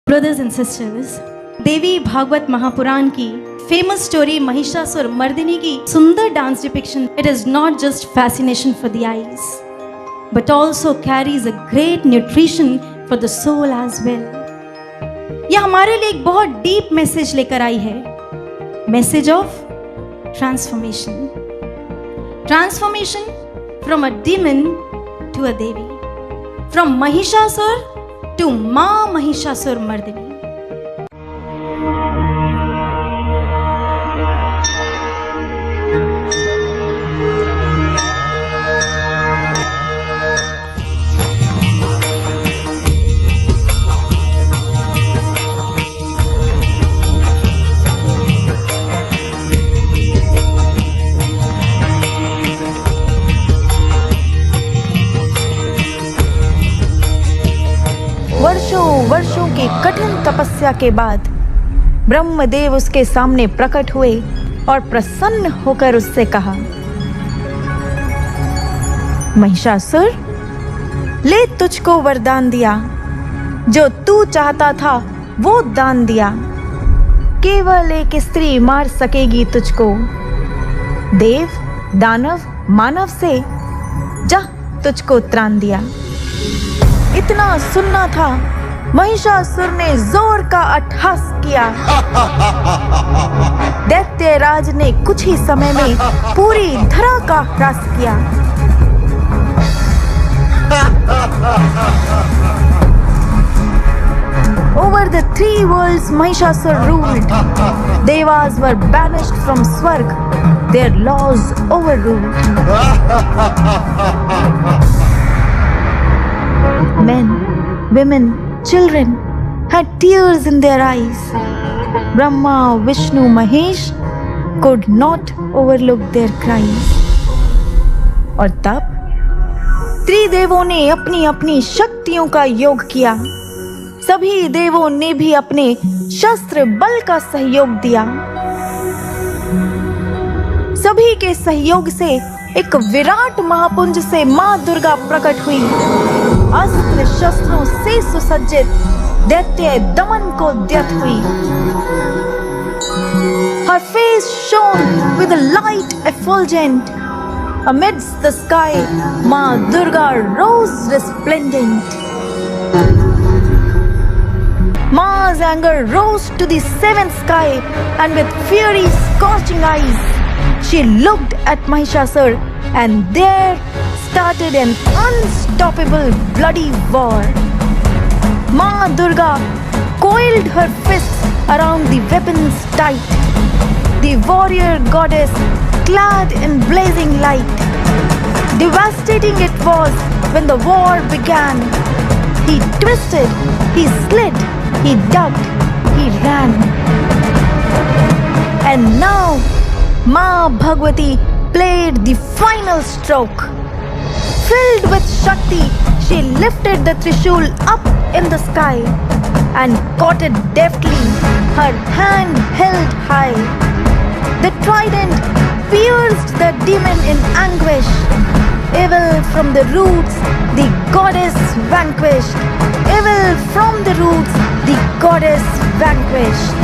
Brothers and sisters, Devi Bhagavata Mahapurana की famous story Mahishasura Mardini की सुंदर dance depiction, it is not just fascination for the eyes but also carries a great nutrition for the soul as well. यह हमारे लिए एक बहुत deep message लेकर आई है, message of transformation. Transformation from a demon to a devi, from Mahishasura to Ma Mahishasur Mardini. वर्षों की कठिन तपस्या के बाद ब्रह्मदेव उसके सामने प्रकट हुए और प्रसन्न होकर उससे कहा, महिषासुर, ले तुझको वरदान दिया, जो तू चाहता था वो दान दिया। केवल एक स्त्री मार सकेगी तुझको, देव दानव मानव से जा तुझको त्राण दिया। इतना सुनना था, महिषासुर ने जोर का अट्टहास किया। दैत्यराज ने कुछ ही समय में पूरी धरा का ह्रास किया। Over the three worlds Mahishasur ruled. Devas were banished from Swarg, their laws overruled. Men, women, children had tears in their eyes. Brahma, Vishnu, Mahesh could not overlook their cries. और तब त्रिदेवों ने अपनी अपनी शक्तियों का योग किया। सभी देवों ने भी अपने शस्त्र बल का सहयोग दिया। सभी के सहयोग से एक विराट महापुंज से मां दुर्गा प्रकट हुई। अस्त्र शस्त्रों से सुसज्जित दैत्य दमन को द्यत हुई। Her face shone with a light effulgent. Amidst the sky, Ma Durga rose resplendent. Ma's anger rose to the seventh sky, and with fury scorching eyes, she looked at Mahishasur, and there started an unstoppable bloody war. Ma Durga coiled her fists around the weapons tight. The warrior goddess, clad in blazing light. Devastating it was when the war began. He twisted, he slid, he ducked, he ran. And now Ma Bhagwati played the final stroke. Filled with Shakti, she lifted the Trishul up in the sky and caught it deftly, her hand held high. The trident pierced the demon in anguish. Evil from the roots, the goddess vanquished. Evil from the roots, the goddess vanquished.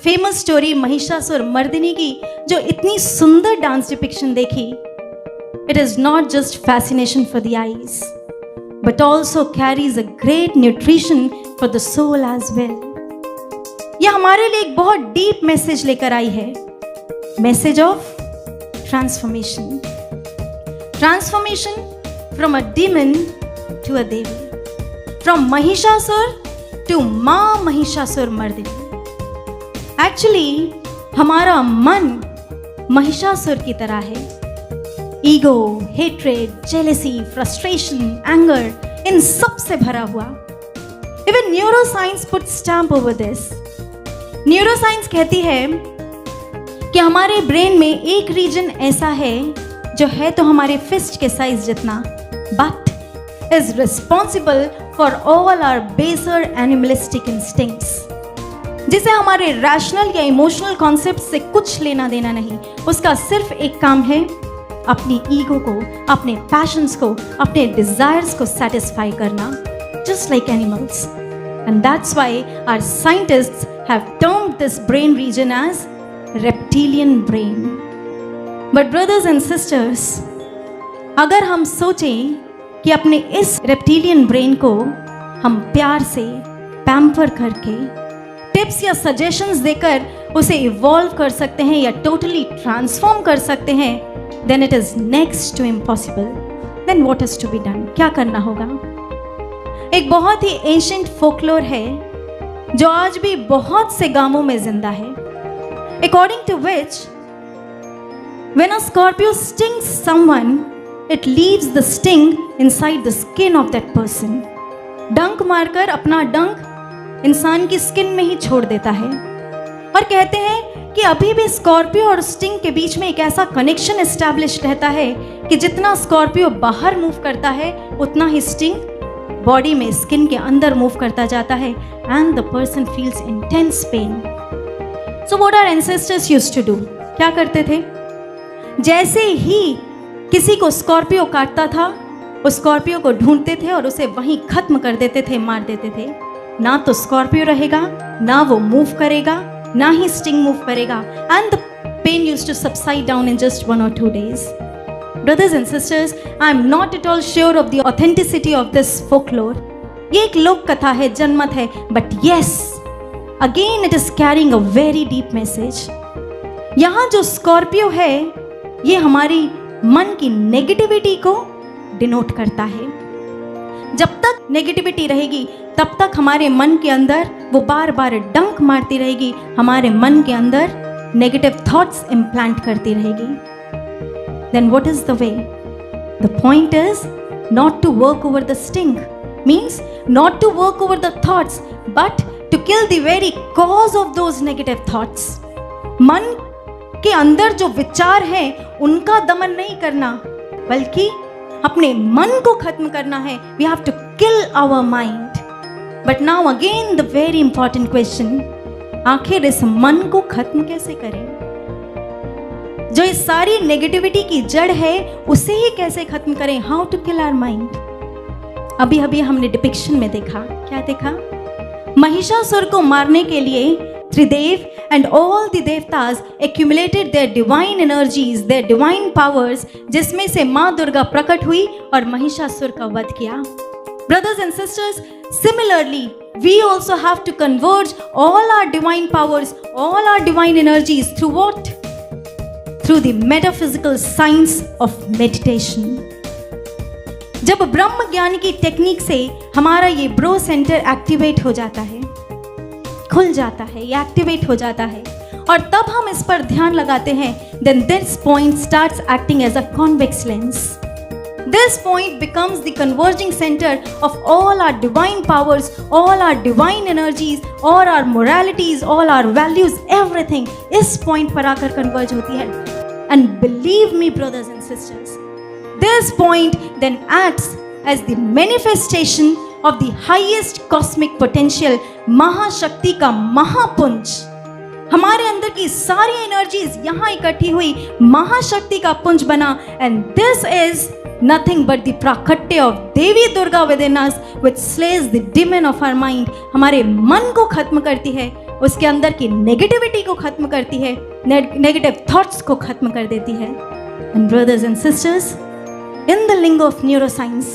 Famous story Mahishasura Mardini की जो इतनी सुंदर dance depiction देखी, it is not just fascination for the eyes, but also carries a great nutrition for the soul as well. यह हमारे लिए एक बहुत डीप मैसेज लेकर आई है, message of transformation. Transformation from a demon to a devi, from Mahishasur to माँ Mahishasura Mardini. Actually हमारा मन महिषासुर की तरह है. Ego, hatred, jealousy, frustration, anger, इन सब से भरा हुआ. Even neuroscience put stamp over this. Neuroscience कहती है कि हमारे ब्रेन में एक रीजन ऐसा है जो है तो हमारे फिस्ट के साइज जितना, but is responsible for all our baser animalistic instincts, जिसे हमारे रैशनल या इमोशनल कॉन्सेप्ट से कुछ लेना देना नहीं. उसका सिर्फ एक काम है, अपनी ईगो को, अपने पैशंस को, अपने डिजायर्स को सेटिस्फाई करना, just like animals. And that's why our scientists have termed this brain region as reptilian brain. But brothers and sisters, अगर हम सोचें कि अपने इस रेप्टिलियन ब्रेन को हम प्यार से पैम्पर करके टिप्स या सजेशंस देकर उसे इवॉल्व कर सकते हैं या टोटली ट्रांसफॉर्म कर सकते हैं, then it is next to impossible. Then what is to be done? क्या करना होगा? एक बहुत ही एंशिएंट फोकलोर है जो आज भी बहुत से गांवों में जिंदा है. According to which when a scorpio stings someone, it leaves the sting inside the skin of that person. डंक मारकर अपना डंक इंसान की स्किन में ही छोड़ देता है. और कहते हैं कि अभी भी स्कॉर्पियो और स्टिंग के बीच में एक ऐसा कनेक्शन एस्टैब्लिश रहता है कि जितना स्कॉर्पियो बाहर मूव करता है उतना ही स्टिंग बॉडी में, स्किन के अंदर मूव करता जाता है, and the person feels intense pain. So what our ancestors used to do? क्या करते थे? जैसे ही किसी को स्कॉर्पियो काटता था, उस स्कॉर्पियो को ढूंढते थे और उसे वहीं खत्म कर देते थे, मार देते थे. ना तो स्कॉर्पियो रहेगा, ना वो मूव करेगा, ना ही स्टिंग मूव करेगा, and the pain used to subside down in just 1 or 2 days. Brothers and sisters, I am not at all sure of the authenticity of this folklore. ये एक लोक कथा है, जनमत है, but yes, again it is carrying a very deep message. यहाँ जो Scorpio है ये हमारी मन की नेगेटिविटी को डिनोट करता है. जब तक नेगेटिविटी रहेगी तब तक हमारे मन के अंदर वो बार बार डंक मारती रहेगी, हमारे मन के अंदर नेगेटिव थॉट्स इम्प्लांट करती रहेगी. Then what is the way? The point is not to work over the sting, means not to work over the thoughts, but to kill the very cause of those negative thoughts. मन के अंदर जो विचार हैं उनका दमन नहीं करना, बल्कि अपने मन को खत्म करना है. We have to kill our mind. But now again the very important question, आखिर इस मन को खत्म कैसे करें? जो इस सारी नेगेटिविटी की जड़ है उसे ही कैसे खत्म करें? How to kill our mind? अभी अभी हमने डिपिक्शन में देखा. क्या देखा? महिषासुर को मारने के लिए त्रिदेव and all the devtas accumulated their divine energies, their divine powers, जिसमें से माँ दुर्गा प्रकट हुई और महिषासुर का वध किया. Brothers and sisters, similarly, we also have to converge all our divine powers, all our divine energies through what? Through the metaphysical science of meditation. जब ब्रह्म ज्ञान की टेक्निक से हमारा ये ब्रो सेंटर एक्टिवेट हो जाता है, खुल जाता है, ये एक्टिवेट हो जाता है, और तब हम इस पर ध्यान लगाते हैं, then this point starts acting as a convex lens. This point becomes the converging center of all our divine powers, all our divine energies, all our moralities, all our values, everything इस point पर आकर converge होती है. And believe me, brothers and sisters, this point then acts as the manifestation of the highest cosmic potential, महाशक्ति का महापुंज. हमारे अंदर की सारी एनर्जीज यहाँ इकट्ठी हुई, महाशक्ति का पुंज बना, and this is nothing but the प्राकट्य of Devi Durga within us, which slays the demon of our mind. हमारे मन को खत्म करती है, उसके अंदर की नेगेटिविटी को खत्म करती है, नेगेटिव थॉट्स को खत्म कर देती है. And brothers and sisters, In the lingo of neuroscience,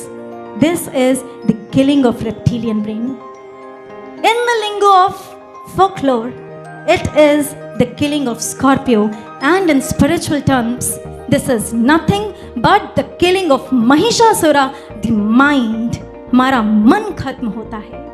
this is the killing of reptilian brain. In the lingo of folklore, it is the killing of Scorpio, and in spiritual terms, this is nothing but the killing of Mahishasura, the mind. हमारा मन खत्म होता है.